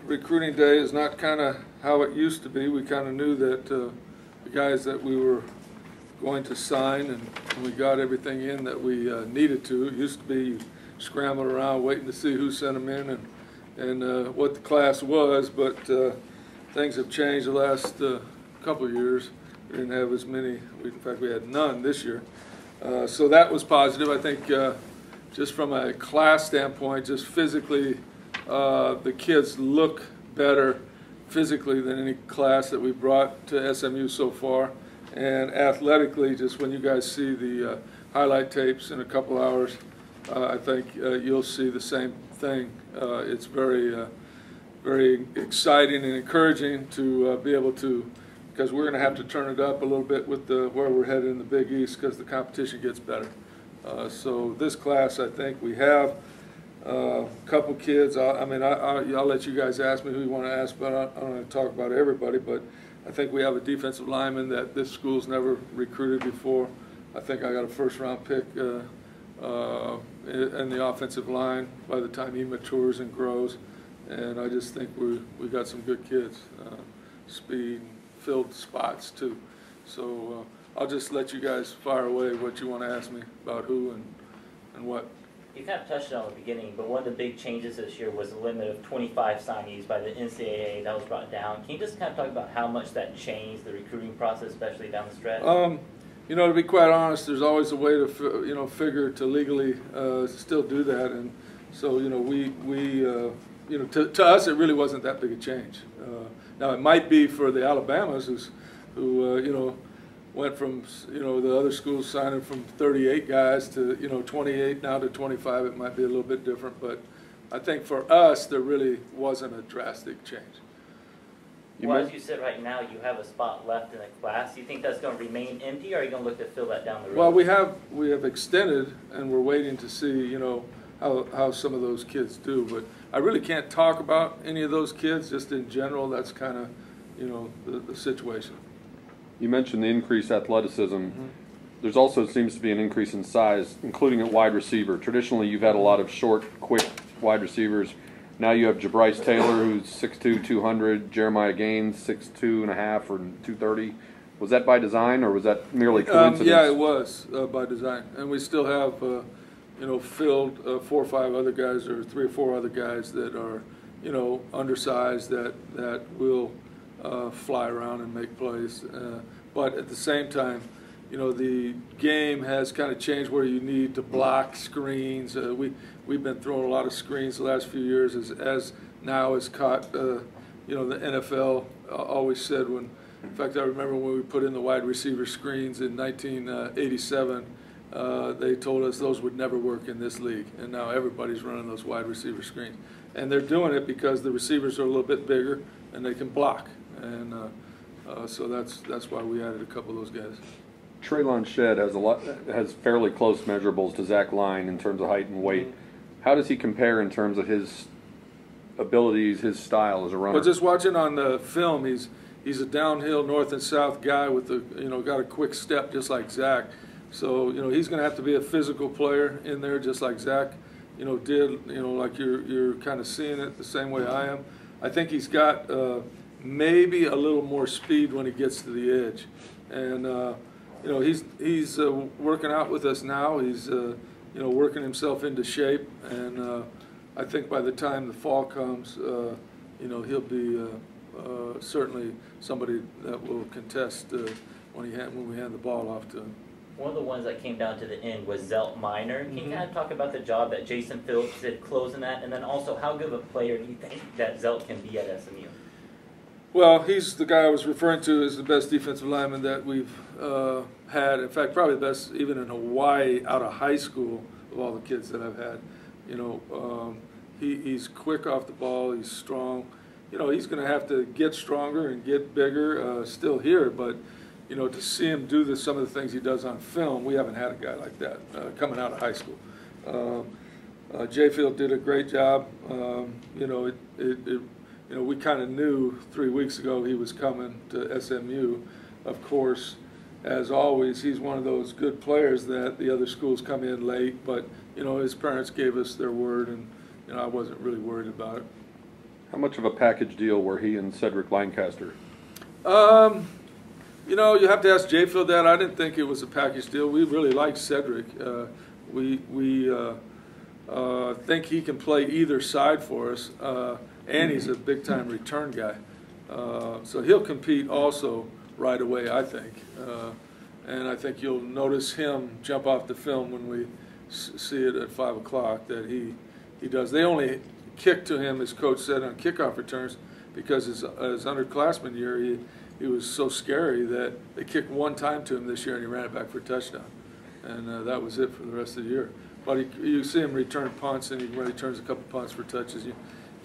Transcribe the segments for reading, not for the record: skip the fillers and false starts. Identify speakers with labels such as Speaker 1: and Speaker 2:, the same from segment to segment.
Speaker 1: recruiting day is not kind of how it used to be. We kind of knew that the guys that we were going to sign, and we got everything in that we needed to. It used to be scrambling around waiting to see who sent them in and what the class was, but things have changed the last couple of years. We didn't have as many. In fact, we had none this year. So that was positive. I think just from a class standpoint, just physically, the kids look better physically than any class that we brought to SMU so far. And athletically, just when you guys see the highlight tapes in a couple hours, I think you'll see the same thing. It's very, very exciting and encouraging to be able to, because we're going to have to turn it up a little bit with where we're headed in the Big East, because the competition gets better. So this class, I think we have a couple kids. I'll let you guys ask me who you want to ask, but I don't want to talk about everybody. But I think we have a defensive lineman that this school's never recruited before. I think I got a first-round pick in the offensive line by the time he matures and grows. And I just think we got some good kids, speed, filled spots too. So I'll just let you guys fire away what you want to ask me about who and what.
Speaker 2: You kind of touched on it at the beginning, but one of the big changes this year was the limit of 25 signees by the NCAA that was brought down. Can you just kind of talk about how much that changed the recruiting process, especially down the stretch?
Speaker 1: You know, to be quite honest, there's always a way to, figure to legally still do that, and so to us it really wasn't that big a change. Now it might be for the Alabamas who went from the other schools signing from 38 guys to 28 now to 25. It might be a little bit different, but I think for us there really wasn't a drastic change.
Speaker 2: Well, as you sit right now, you have a spot left in the class. Do you think that's going to remain empty, or are you going to look to fill that down the road?
Speaker 1: Well, we have extended, and we're waiting to see how some of those kids do. But I really can't talk about any of those kids. Just in general, that's kind of the situation.
Speaker 3: You mentioned the increased athleticism. Mm-hmm. There's also seems to be an increase in size, including at wide receiver. Traditionally, you've had a lot of short, quick wide receivers. Now you have Jabryce Taylor, who's 6'2", 200, Jeremiah Gaines, 6'2 and a half or 230. Was that by design, or was that merely coincidence?
Speaker 1: Yeah, it was by design. And we still have, filled 4 or 5 other guys, or 3 or 4 other guys that are, undersized that will fly around and make plays. But at the same time, the game has kind of changed where you need to block screens. We've been throwing a lot of screens the last few years, as now is caught. The NFL always said when. In fact, I remember when we put in the wide receiver screens in 1987. They told us those would never work in this league, and now everybody's running those wide receiver screens, and they're doing it because the receivers are a little bit bigger and they can block, and so that's why we added a couple of those guys.
Speaker 3: Traylon Shedd has fairly close measurables to Zach Line in terms of height and weight. How does he compare in terms of his abilities, his style as a runner?
Speaker 1: Well, just watching on the film, he's a downhill north and south guy with got a quick step just like Zach. So he's going to have to be a physical player in there just like Zach did. Like you're kind of seeing it the same way I am. I think he's got maybe a little more speed when he gets to the edge, and he's working out with us now. He's working himself into shape, and I think by the time the fall comes, he'll be certainly somebody that will contest when we hand the ball off to him.
Speaker 2: One of the ones that came down to the end was Zelt Minor. Can you kind of talk about the job that Jason Phillips did closing that, and then also how good of a player do you think that Zelt can be at SMU?
Speaker 1: Well, he's the guy I was referring to as the best defensive lineman that we've had. In fact, probably the best even in Hawaii out of high school of all the kids that I've had. He's quick off the ball. He's strong. He's going to have to get stronger and get bigger still here, but to see him do some of the things he does on film, we haven't had a guy like that coming out of high school. J-Field did a great job. We kind of knew 3 weeks ago he was coming to SMU. Of course, as always, he's one of those good players that the other schools come in late, but his parents gave us their word, and I wasn't really worried about it.
Speaker 3: How much of a package deal were he and Cedric Lancaster?
Speaker 1: You know, you have to ask Jayfield that. I didn't think it was a package deal. We really like Cedric. We think he can play either side for us, and he's a big-time return guy. So he'll compete also right away, I think. And I think you'll notice him jump off the film when we see it at 5 o'clock that he does. They only kick to him, as Coach said, on kickoff returns because his underclassman year, he was so scary that they kicked one time to him this year and he ran it back for a touchdown. And that was it for the rest of the year. But you see him return punts, and he returns a couple punts for touches. You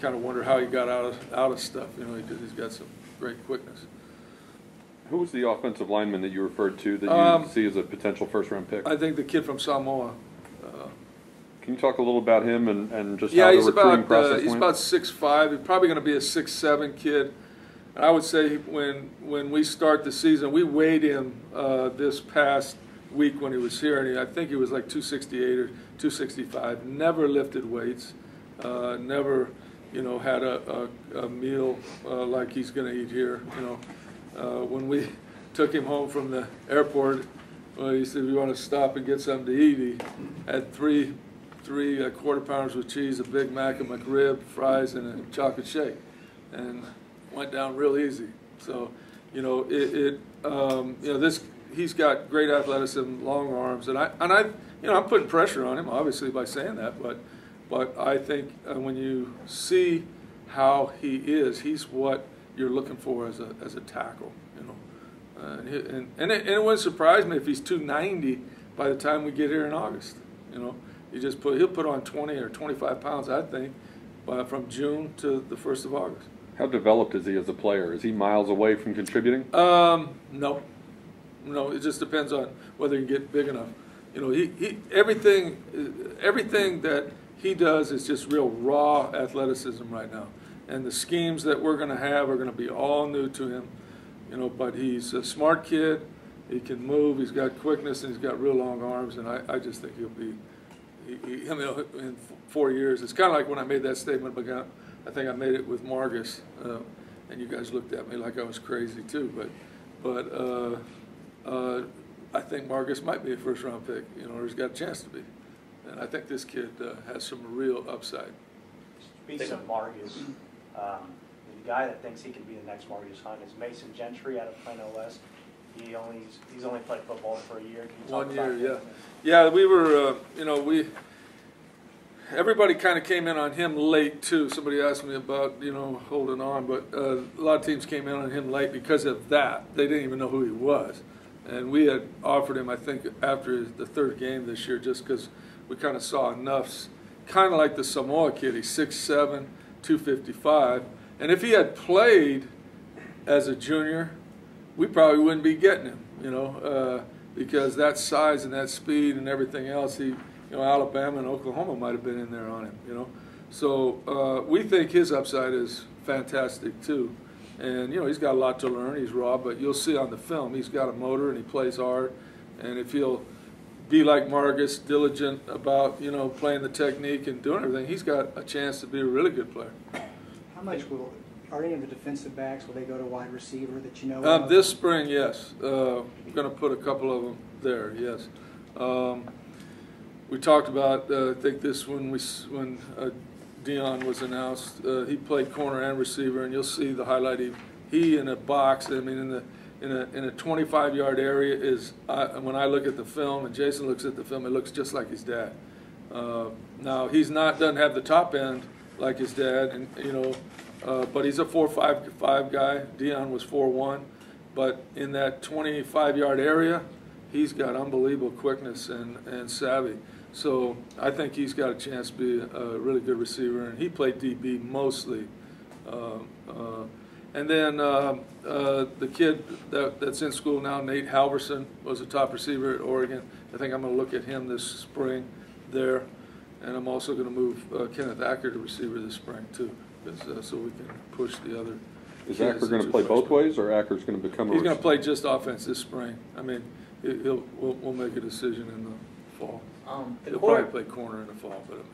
Speaker 1: kind of wonder how he got out of stuff, you know, because he's got some great quickness.
Speaker 3: Who was the offensive lineman that you referred to that you see as a potential first-round pick?
Speaker 1: I think the kid from Samoa.
Speaker 3: Can you talk a little about him and just how the recruiting process went?
Speaker 1: He's about 6'5". He's probably going to be a 6'7" kid. And I would say when we start the season, we weighed him this past week when he was here, and I think he was like 268 or 265. Never lifted weights. Never, you know, had a meal like he's going to eat here. You know, when we took him home from the airport, he said, "We want to stop and get something to eat." He had three quarter pounders with cheese, a Big Mac, a McRib, fries, and a chocolate shake, and went down real easy. So, you know, you know, he's got great athleticism, long arms, and I, you know, I'm putting pressure on him, obviously, by saying that, but I think when you see how he is, he's what you're looking for as a tackle, you know, and it wouldn't surprise me if he's 290 by the time we get here in August, you know. He'll put on 20 or 25 pounds, I think, from June to the 1st of August.
Speaker 3: How developed is he as a player? Is he miles away from contributing?
Speaker 1: No, it just depends on whether you get big enough. You know, everything that he does is just real raw athleticism right now, and the schemes that we're going to have are going to be all new to him. You know, but he's a smart kid. He can move. He's got quickness, and he's got real long arms. And I just think he'll be. I mean, in 4 years, it's kind of like when I made that statement. But I think I made it with Margus, and you guys looked at me like I was crazy too. But I think Margus might be a first-round pick. You know, or he's got a chance to be. And I think this kid has some real upside.
Speaker 4: Speaking of Margus, the guy that thinks he can be the next Margus Hunt is Mason Gentry out of Plano West. He's only played football for a year. Can you talk
Speaker 1: 1 year,
Speaker 4: about
Speaker 1: yeah.
Speaker 4: him?
Speaker 1: Yeah, we were, you know, everybody kind of came in on him late too. Somebody asked me about, you know, holding on, but a lot of teams came in on him late because of that. They didn't even know who he was. And we had offered him, I think, after the 3rd game this year just because we kind of saw enough. Kind of like the Samoa kid. He's 6'7", 255. And if he had played as a junior, we probably wouldn't be getting him, you know, because that size and that speed and everything else, you know, Alabama and Oklahoma might have been in there on him, you know. So we think his upside is fantastic too. And, you know, he's got a lot to learn. He's raw, but you'll see on the film he's got a motor and he plays hard. And if he'll be like Margus, diligent about, you know, playing the technique and doing everything, he's got a chance to be a really good player.
Speaker 5: How much are any of the defensive backs, will they go to wide receiver that you know of?
Speaker 1: This spring, yes. We're going to put a couple of them there, yes. We talked about, I think this when Dion was announced, he played corner and receiver, and you'll see the highlight. He in a box, I mean, in a 25-yard area is, when I look at the film and Jason looks at the film, it looks just like his dad. Now, doesn't have the top end like his dad, and, you know, but he's a 4.55 guy. Dion was 4'1", but in that 25-yard area, he's got unbelievable quickness and savvy. So I think he's got a chance to be a really good receiver, and he played DB mostly. And then the kid that's in school now, Nate Halverson, was a top receiver at Oregon. I think I'm going to look at him this spring there, and I'm also going to move Kenneth Acker to receiver this spring too. So we can push the other.
Speaker 3: Is Acker going to play both ways, or Acker's going to become a receiver?
Speaker 1: He's going to play just offense this spring. I mean, we'll make a decision in the fall. He'll probably play corner in the fall, but